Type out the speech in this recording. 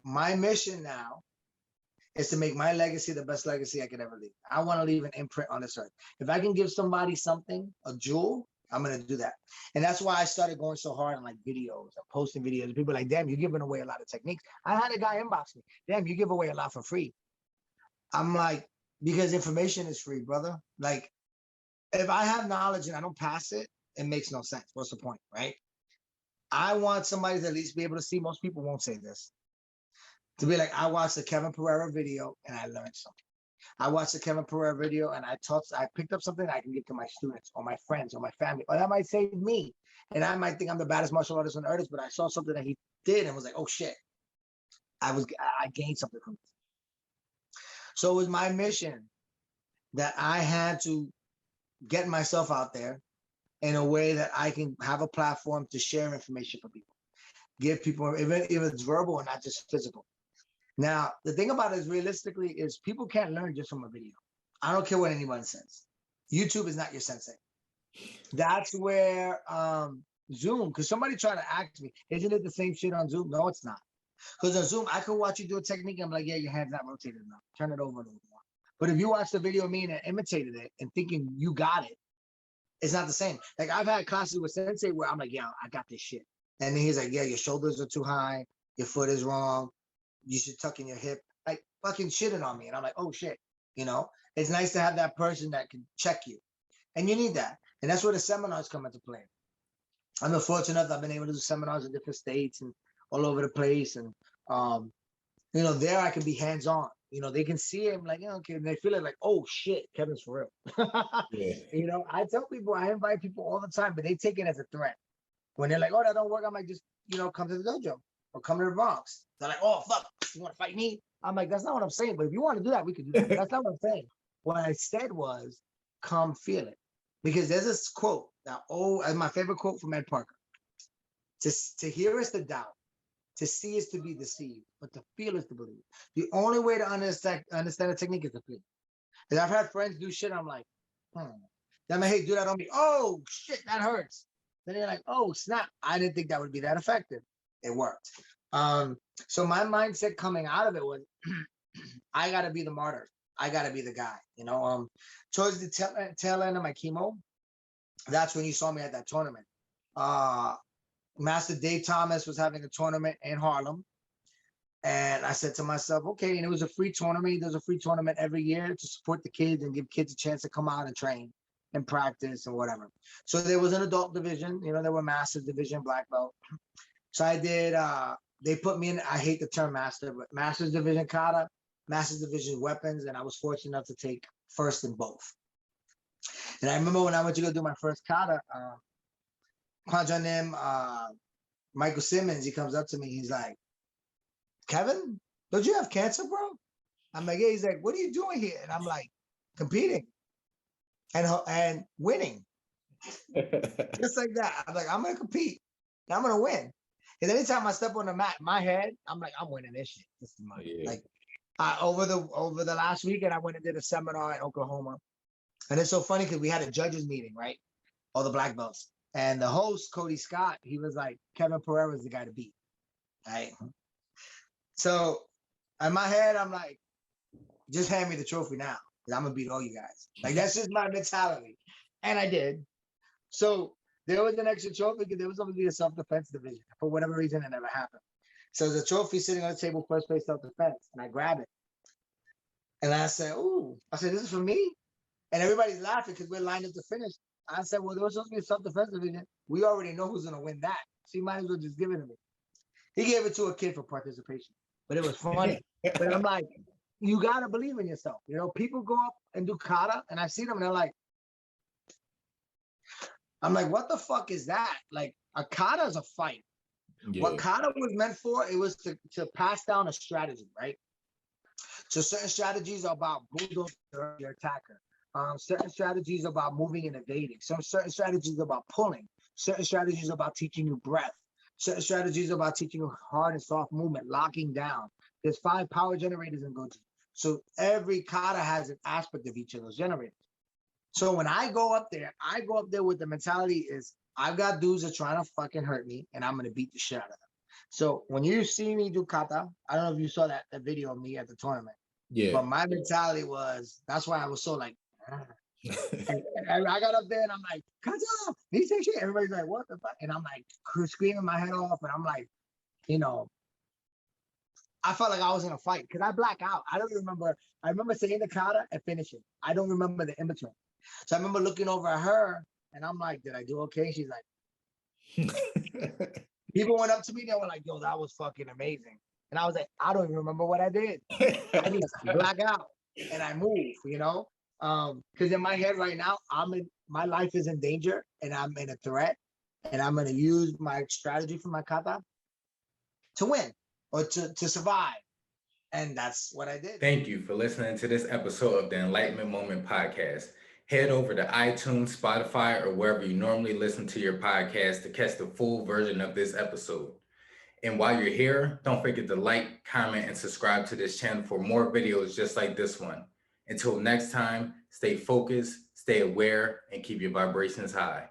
my mission now is to make my legacy the best legacy I could ever leave. I want to leave an imprint on this earth. If I can give somebody something, a jewel, I'm going to do that. And that's why I started going so hard on like videos, posting videos. People are like, damn, you're giving away a lot of techniques. I had a guy inbox me, damn, you give away a lot for free. I'm like, because information is free, brother. Like, if I have knowledge and I don't pass it, it makes no sense. What's the point, right? I want somebody to at least be able to see. Most people won't say this. To be like, I watched the Kevin Pereira video and I learned something. I watched the Kevin Pereira video and I picked up something I can give to my students or my friends or my family, or that might save me. And I might think I'm the baddest martial artist on earth, but I saw something that he did and was like, oh shit, I gained something from this. So it was my mission that I had to get myself out there in a way that I can have a platform to share information for people, give people, even if it's verbal and not just physical. Now, the thing about it is, realistically, is people can't learn just from a video. I don't care what anyone says. YouTube is not your sensei. That's where Zoom, because somebody tried to ask me, isn't it the same shit on Zoom? No, it's not. Because on Zoom, I can watch you do a technique. I'm like, yeah, your hand's not rotated enough. Turn it over and over. But if you watch the video of me and imitated it and thinking you got it, it's not the same. Like, I've had classes with Sensei where I'm like, yeah, I got this shit. And then he's like, yeah, your shoulders are too high. Your foot is wrong. You should tuck in your hip. Like, fucking shitting on me. And I'm like, oh shit. You know, it's nice to have that person that can check you. And you need that. And that's where the seminars come into play. I'm fortunate enough, I've been able to do seminars in different states and all over the place. And, you know, there I can be hands-on. You know, they can see him like, okay, and they feel it like, oh shit, Kevin's for real. Yeah. You know, I tell people, I invite people all the time, but they take it as a threat. When they're like, oh, that don't work, I'm like, just, you know, come to the dojo or come to the Bronx. They're like, oh, fuck, you want to fight me? I'm like, that's not what I'm saying. But if you want to do that, we can do that. That's not what I'm saying. What I said was, come feel it. Because there's this quote, that my favorite quote from Ed Parker. To hear is to doubt. To see is to be deceived, but to feel is to believe. The only way to understand a technique is to feel. Because I've had friends do shit, I'm like, Then I'm like, hey, do that on me. Oh, shit, that hurts. Then they're like, oh, snap. I didn't think that would be that effective. It worked. So my mindset coming out of it was, I got to be the martyr. I got to be the guy. You know, towards the tail end of my chemo, that's when you saw me at that tournament. Master Dave Thomas was having a tournament in Harlem. And I said to myself, okay, and it was a free tournament. There's a free tournament every year to support the kids and give kids a chance to come out and train and practice and whatever. So there was an adult division, you know, there were Masters division, black belt. So I did, they put me in, I hate the term master, but Masters division kata, Masters division weapons. And I was fortunate enough to take first in both. And I remember when I went to go do my first kata, Michael Simmons, he comes up to me, he's like, Kevin, don't you have cancer, bro? I'm like, yeah. He's like, what are you doing here? And I'm like, competing and winning. Just like that. I'm like, I'm gonna compete. I'm gonna win. And anytime I step on the mat, my head, I'm like, I'm winning this shit. This is my like over the last weekend, I went and did a seminar in Oklahoma. And it's so funny because we had a judges meeting, right? All the black belts. And the host, Cody Scott, he was like, Kevin Pereira is the guy to beat. Right. So in my head, I'm like, just hand me the trophy now. I'm gonna beat all you guys. Like, that's just my mentality. And I did. So there was an extra trophy because there was supposed to be a self-defense division. For whatever reason, it never happened. So there's a trophy sitting on the table, first place self-defense. And I grab it. And I said, ooh, I said, this is for me? And everybody's laughing because we're lined up to finish. I said, well, there was supposed to be a self-defense division. We already know who's going to win that. So you might as well just give it to me. He gave it to a kid for participation. But it was funny. But I'm like, you got to believe in yourself. You know, people go up and do kata, and I see them, and they're like, I'm like, what the fuck is that? Like, a kata is a fight. Yeah. What kata was meant for, it was to pass down a strategy, right? So certain strategies are about bulldozing your attacker. Certain strategies about moving and evading. Some certain strategies about pulling. Certain strategies about teaching you breath. Certain strategies about teaching you hard and soft movement, locking down. There's 5 power generators in Goju. So every kata has an aspect of each of those generators. So when I go up there with the mentality is, I've got dudes that are trying to fucking hurt me, and I'm going to beat the shit out of them. So when you see me do kata, I don't know if you saw that video of me at the tournament. Yeah. But my mentality was, that's why I was so like, and I got up there and I'm like, kata, he said shit. Everybody's like, what the fuck? And I'm like screaming my head off, and I'm like, you know, I felt like I was in a fight because I black out. I don't remember. I remember saying the kata and finishing. I don't remember the in between. So I remember looking over at her and I'm like, did I do okay? She's like, people went up to me. They were like, yo, that was fucking amazing. And I was like, I don't even remember what I did. I just black out and I move, you know? Because in my head right now, my life is in danger and I'm in a threat. And I'm going to use my strategy for my kata to win or to survive. And that's what I did. Thank you for listening to this episode of the Enlightenment Moment Podcast. Head over to iTunes, Spotify, or wherever you normally listen to your podcast to catch the full version of this episode. And while you're here, don't forget to like, comment, and subscribe to this channel for more videos just like this one. Until next time, stay focused, stay aware, and keep your vibrations high.